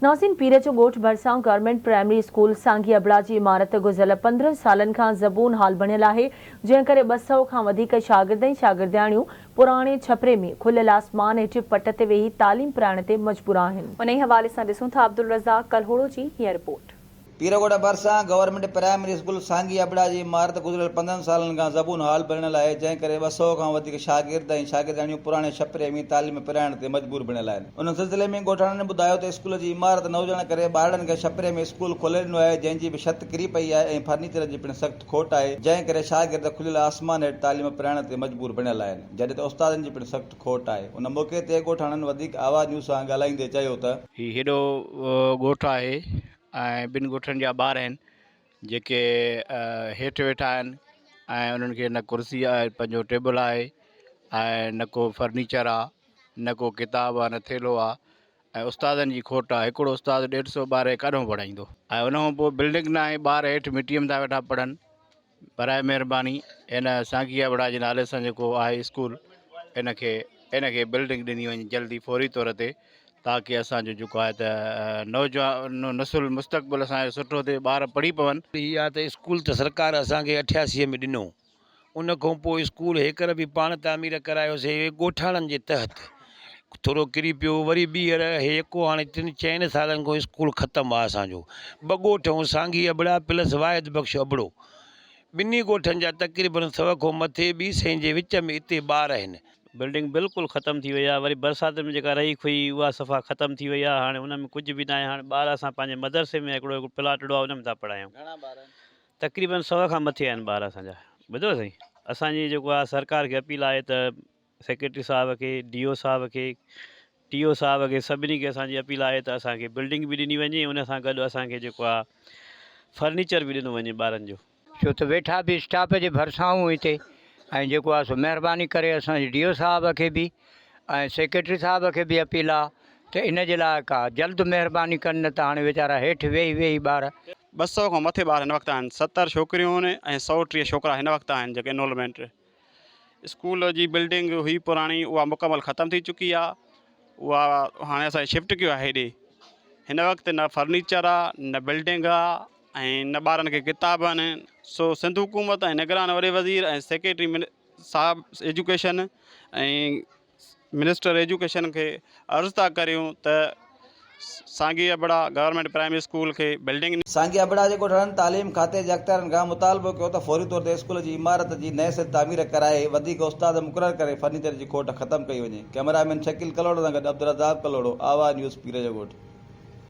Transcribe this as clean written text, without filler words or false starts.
नासिन पीर जो ॻोठ भरिसां गवर्नमेंट प्राइमरी स्कूल सांगी अबड़ा जी इमारत गुज़िरियल 15 सालनि खां ज़बून हाल बणियल आहे, जंहिं करे 200 खां वधीक शागिर्द ऐं शागिर्दियाणियूं पुराणे छपरे में खुलियल आसमान हेठि पट ते वेही तालीम पढ़ाइण ते मजबूर आहिनि। उन हवाले सां ॾिसूं था अब्दुल रज़ाक कलहोड़ो जी हीअ रिपोर्ट। पीरगोड़ा भरिसां गवर्नमेंट प्राइमरी स्कूल सांगी अबड़ा जी इमारत गुज़िरियल 15 सालनि खां ज़बून हाल बणियल आहे, जंहिं करे 200 खां वधीक शागिर्द ऐं शागिर्दियाणियूं पुराणे छपरे में तालीम पढ़ाइण ते मजबूर बणियल आहिनि। उन सिलसिले में ॻोठाणनि ॿुधायो त स्कूल जी इमारत न हुजण करे ॿारनि खे छपरे में स्कूल खोले ॾिनो आहे, जंहिंजी बि छत किरी पई आहे ऐं फर्नीचर जी पिणु सख़्तु खोट आहे, जंहिं करे शागिर्द खुलियल आसमान हेठि तालीम पढ़ाइण ते मजबूर बणियल आहिनि, जॾहिं त उस्तादनि जी पिणु सख़्तु खोट आहे। उन मौक़े ते ॻोठाणनि वधीक आवाज़ न्यूज़ सां ॻाल्हाईंदे चयो त हेॾो ॻोठ आहे ऐं ॿिनि ॻोठनि जा ॿार आहिनि जेके हेठि वेठा आहिनि ऐं उन्हनि खे न कुर्सी आहे, पंहिंजो टेबल आहे ऐं न को फर्नीचर आहे, न को किताब आहे, न थेलो आहे ऐं उस्तादनि जी खोट आहे। हिकिड़ो उस्ताद 150 ॿार काॾों पढ़ाईंदो ऐं उन खां पोइ बिल्डिंग न आहे, ॿार हेठि मिटीअ में था वेठा पढ़नि। बराए महिरबानी इन सांगी अबड़ा जे नाले सां जेको आहे स्कूल, इनखे बिल्डिंग ॾिनी वञे जल्दी फौरी तौर ते, ताकी असांजो जेको आहे त नौजवान नसुल मुस्तक़बिल असांजो सुठो थिए, ॿार पढ़ी पवनि। इहा त स्कूल त सरकार असांखे 88 में ॾिनो, उन खां पोइ स्कूल हेकर बि पाण तामीर करायोसीं ॻोठाणनि जे तहत, थोरो किरी पियो, वरी ॿीहर हेको हाणे 3-4 सालनि खां स्कूल ख़तमु आहे असांजो। 2 ॻोठ ऐं सांगी अबड़ा प्लस वाहिद बख़्श अबड़ो, ॿिन्ही ॻोठनि जा तक़रीबन 100 खां मथे 200 जे विच में हिते ॿार आहिनि। बिल्डिंग बिल्कुलु ख़तमु थी वई आहे, वरी बरसाति में जेका रही खुई उहा सफ़ा ख़तमु थी वई आहे। हाणे उन में कुझु बि न आहे। हाणे ॿार असां पंहिंजे मदरसे में हिकिड़ो प्लाट ॾिनो आहे, उन में था पढ़ायूं। तक़रीबन 100 खां मथे आहिनि ॿार असांजा। ॿुधो साईं, असांजी जेको आहे सरकार खे अपील आहे त सेक्रेटरी साहिब खे, DO साहिब खे, TO साहिब खे, सभिनी खे असांजी अपील आहे त असांखे बिल्डिंग बि ॾिनी वञे, उन सां गॾु असांखे जेको आहे फर्नीचर बि ॾिनो वञे ॿारनि जो। छो त वेठा बि स्टाफ जे भरिसां हिते, ऐं जेको आहे सो महिरबानी करे असांजे DO साहिब खे बि ऐं सेक्रेटरी साहिब खे बि अपील आहे त इन जे लाइ का जल्द महिरबानी कनि, न त हाणे वीचारा हेठि वेही ॿार 200 खां मथे ॿार हिन वक़्तु आहिनि। 70 छोकिरियूं आहिनि ऐं 130 छोकिरा हिन वक़्तु आहिनि जेके एनरोलमेंट। स्कूल जी बिल्डिंग हुई पुराणी, उहा मुकमल ख़तमु थी चुकी आहे। उहा हाणे असां शिफ्ट कयो आहे हेॾे। हिन वक़्तु न फर्नीचर आहे, न बिल्डिंग आहे ऐं न ॿारनि खे किताब आहिनि। सो सिंध हुकूमत ऐं निगरान वॾे वज़ीर ऐं सेक्रेटरी साहिब एजुकेशन ऐं मिनिस्टर एजुकेशन खे अर्ज़ु था करियूं त सांगी अबड़ा गवर्नमेंट प्राइमरी स्कूल खे बिल्डिंग। सांगी अबड़ा जे ॻोठाणनि तालीम खाते जे अख़्तियारनि खां मुतालबो कयो त फौरी तौर ते स्कूल जी इमारत जी नए सिर तामीर कराए वधीक उस्ताद मुक़ररु करे फर्नीचर जी खोट ख़तमु कई वञे। कैमरामैन शकील कलोड़ो सां गॾु अब्दुल रज़ाक कलोड़ो, आवाज़ न्यूज़ पीर जो ॻोठ।